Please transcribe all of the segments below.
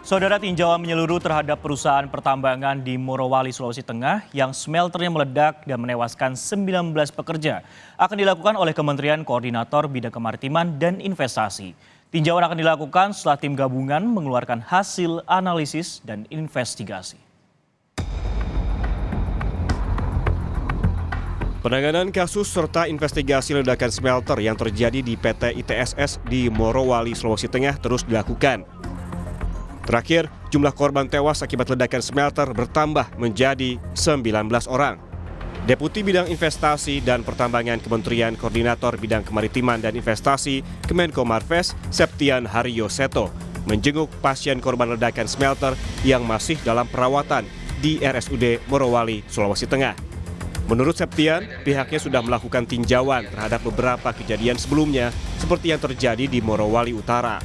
Saudara, tinjauan menyeluruh terhadap perusahaan pertambangan di Morowali, Sulawesi Tengah yang smelternya meledak dan menewaskan 19 pekerja akan dilakukan oleh Kementerian Koordinator Bidang Kemaritiman dan Investasi. Tinjauan akan dilakukan setelah tim gabungan mengeluarkan hasil analisis dan investigasi. Penanganan kasus serta investigasi ledakan smelter yang terjadi di PT ITSS di Morowali, Sulawesi Tengah terus dilakukan. Terakhir, jumlah korban tewas akibat ledakan smelter bertambah menjadi 19 orang. Deputi Bidang Investasi dan Pertambangan Kementerian Koordinator Bidang Kemaritiman dan Investasi Kemenko Marves, Septian Haryo Seto, menjenguk pasien korban ledakan smelter yang masih dalam perawatan di RSUD Morowali, Sulawesi Tengah. Menurut Septian, pihaknya sudah melakukan tinjauan terhadap beberapa kejadian sebelumnya seperti yang terjadi di Morowali Utara.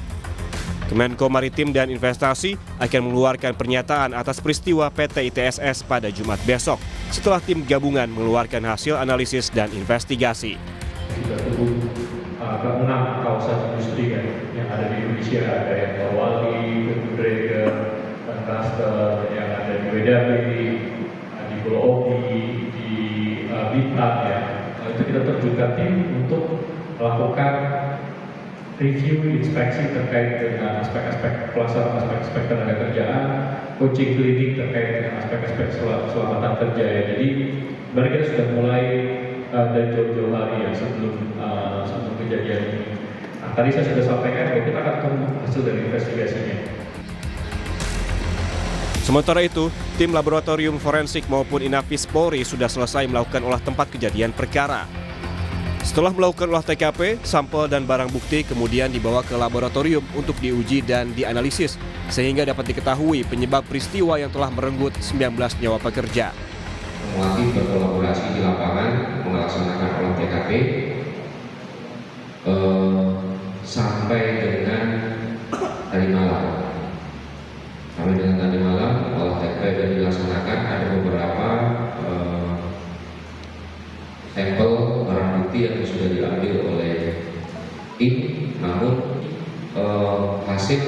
Kemenko Maritim dan Investasi akan mengeluarkan pernyataan atas peristiwa PT ITSS pada Jumat besok setelah tim gabungan mengeluarkan hasil analisis dan investigasi. Sudah tumbuh ke 6 kawasan industri kan, yang ada di Indonesia, ada yang Morowali, Dragon, dan Cluster, yang ada di Wedabi, di Pulau Oki, di Bintan ya. Itu kita terjunkan tim untuk melakukan review inspeksi terkait dengan aspek-aspek pelaksanaan aspek-aspek tenaga kerjaan, coaching cleaning terkait dengan aspek-aspek keselamatan kerja ya. Jadi sebenarnya kita sudah mulai dari jauh-jauh hari ya sebelum kejadian ini. Nah, tadi saya sudah sampaikan bahwa kita akan tunggu hasil dari investigasinya. Sementara itu, tim laboratorium forensik maupun Inafis Polri sudah selesai melakukan olah tempat kejadian perkara. Setelah melakukan olah TKP, sampel dan barang bukti kemudian dibawa ke laboratorium untuk diuji dan dianalisis, sehingga dapat diketahui penyebab peristiwa yang telah merenggut 19 nyawa pekerja. Semua tim berkolaborasi di lapangan melaksanakan olah TKP sampai dengan tadi malam. Sampai dengan tadi malam olah TKP sudah dilaksanakan, ada beberapa sampel barang bukti yang sudah diambil oleh tim, namun hasil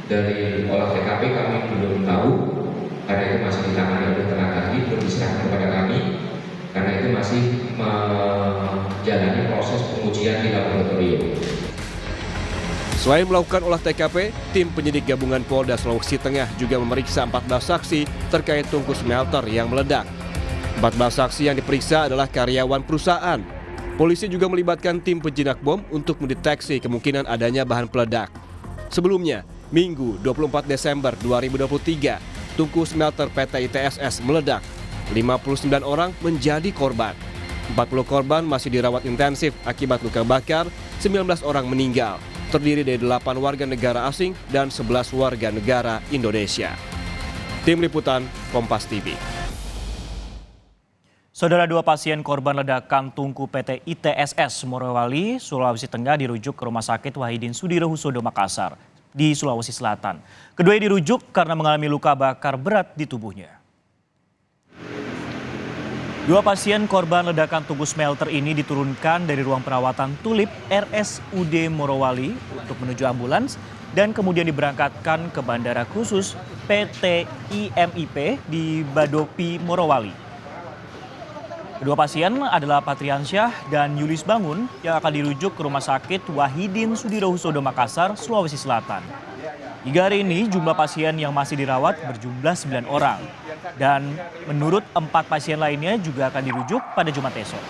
dari olah TKP kami belum tahu karena itu masih ditangani oleh tenaga ahli, belum diserahkan kepada kami karena itu masih menjalani proses pengujian di laboratorium. Selain melakukan olah TKP, tim penyidik gabungan Polda Sulawesi Tengah juga memeriksa 14 saksi terkait tungku smelter yang meledak. 14 saksi yang diperiksa adalah karyawan perusahaan. Polisi juga melibatkan tim penjinak bom untuk mendeteksi kemungkinan adanya bahan peledak. Sebelumnya, Minggu 24 Desember 2023, tungku smelter PT ITSS meledak. 59 orang menjadi korban. 40 korban masih dirawat intensif akibat luka bakar, 19 orang meninggal. Terdiri dari 8 warga negara asing dan 11 warga negara Indonesia. Tim Liputan, Kompas TV. Saudara, 2 pasien korban ledakan tungku PT ITSS Morowali, Sulawesi Tengah dirujuk ke Rumah Sakit Wahidin Sudirohusodo Makassar di Sulawesi Selatan. Keduanya dirujuk karena mengalami luka bakar berat di tubuhnya. 2 pasien korban ledakan tungku smelter ini diturunkan dari ruang perawatan Tulip RSUD Morowali untuk menuju ambulans dan kemudian diberangkatkan ke Bandara Khusus PT IMIP di Badopi, Morowali. Kedua pasien adalah Patriansyah dan Yulis Bangun yang akan dirujuk ke Rumah Sakit Wahidin Sudirohusodo Makassar, Sulawesi Selatan. Hingga hari ini jumlah pasien yang masih dirawat berjumlah 9 orang. Dan menurut 4 pasien lainnya juga akan dirujuk pada Jumat esok.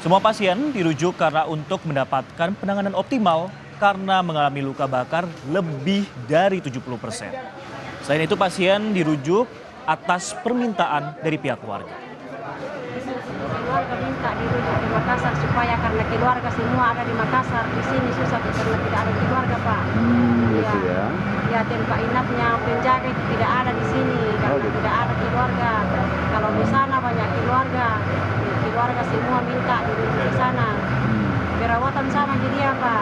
Semua pasien dirujuk karena untuk mendapatkan penanganan optimal karena mengalami luka bakar lebih dari 70%. Selain itu pasien dirujuk atas permintaan dari pihak keluarga. Keluarga minta dirujuk di Makassar supaya karena keluarga semua ada di Makassar, di sini susah karena tidak ada keluarga, Pak. Gitu ya. Ya, tempat inapnya penjaga itu tidak ada di sini karena tidak ada keluarga. Kalau di sana banyak keluarga, keluarga semua minta dirujuk di sana. Perawatan sama jadi apa?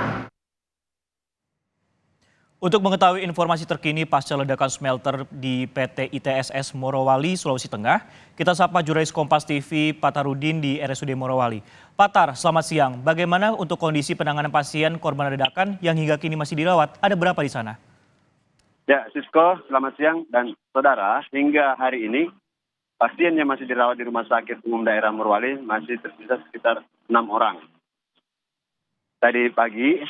Untuk mengetahui informasi terkini pasca ledakan smelter di PT ITSS Morowali, Sulawesi Tengah, kita sapa jurnalis Kompas TV Patarudin di RSUD Morowali. Patar, selamat siang. Bagaimana untuk kondisi penanganan pasien korban ledakan yang hingga kini masih dirawat? Ada berapa di sana? Ya, Sisko, selamat siang dan saudara. Hingga hari ini, pasien yang masih dirawat di Rumah Sakit Umum Daerah Morowali masih tersisa sekitar 6 orang. Tadi pagi,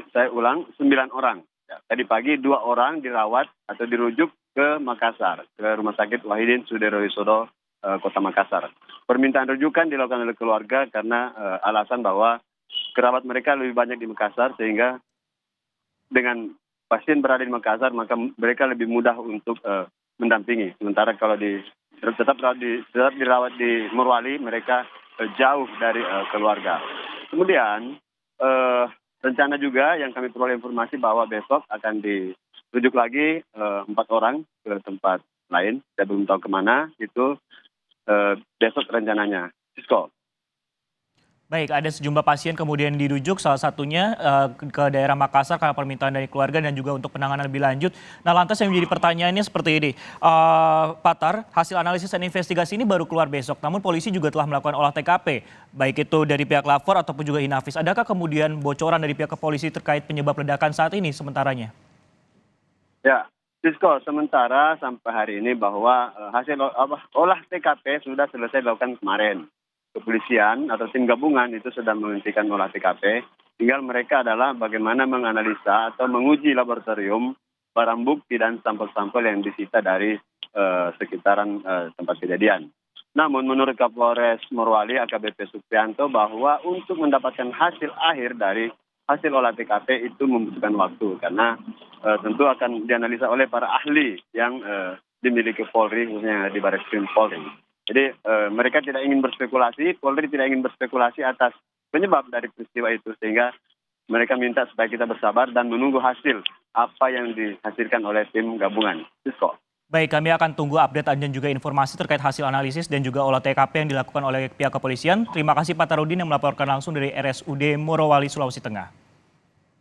saya ulang, 9 orang. Ya, tadi pagi 2 orang dirawat atau dirujuk ke Makassar, ke Rumah Sakit Wahidin Sudirohusodo, Kota Makassar. Permintaan rujukan dilakukan oleh keluarga karena alasan bahwa kerabat mereka lebih banyak di Makassar, sehingga dengan pasien berada di Makassar maka mereka lebih mudah untuk mendampingi. Sementara kalau tetap dirawat di Morowali, mereka jauh dari keluarga. Kemudian rencana juga yang kami peroleh informasi bahwa besok akan dirujuk lagi 4 orang ke tempat lain. Saya belum tahu kemana, itu besok rencananya. Sisko. Baik, ada sejumlah pasien kemudian dirujuk, salah satunya ke daerah Makassar karena permintaan dari keluarga dan juga untuk penanganan lebih lanjut. Nah, lantas yang menjadi pertanyaannya seperti ini. Pak Tar, hasil analisis dan investigasi ini baru keluar besok, namun polisi juga telah melakukan olah TKP, baik itu dari pihak lapor ataupun juga Inavis. Adakah kemudian bocoran dari pihak kepolisi terkait penyebab ledakan saat ini sementaranya? Ya, Sisko, sementara sampai hari ini bahwa hasil olah TKP sudah selesai dilakukan kemarin. Kepolisian atau tim gabungan itu sudah menghentikan olah TKP. Tinggal mereka adalah bagaimana menganalisa atau menguji laboratorium barang bukti dan sampel-sampel yang disita dari sekitaran tempat kejadian. Namun menurut Kapolres Morowali AKBP Suprianto bahwa untuk mendapatkan hasil akhir dari hasil olah TKP itu membutuhkan waktu karena tentu akan dianalisa oleh para ahli yang dimiliki Polri, khususnya di Barreskrim Polri. Jadi mereka tidak ingin berspekulasi, Polri tidak ingin berspekulasi atas penyebab dari peristiwa itu, sehingga mereka minta supaya kita bersabar dan menunggu hasil apa yang dihasilkan oleh tim gabungan. Sisko. Baik, kami akan tunggu update dan juga informasi terkait hasil analisis dan juga olah TKP yang dilakukan oleh pihak kepolisian. Terima kasih Pak Tarudin yang melaporkan langsung dari RSUD Morowali, Sulawesi Tengah.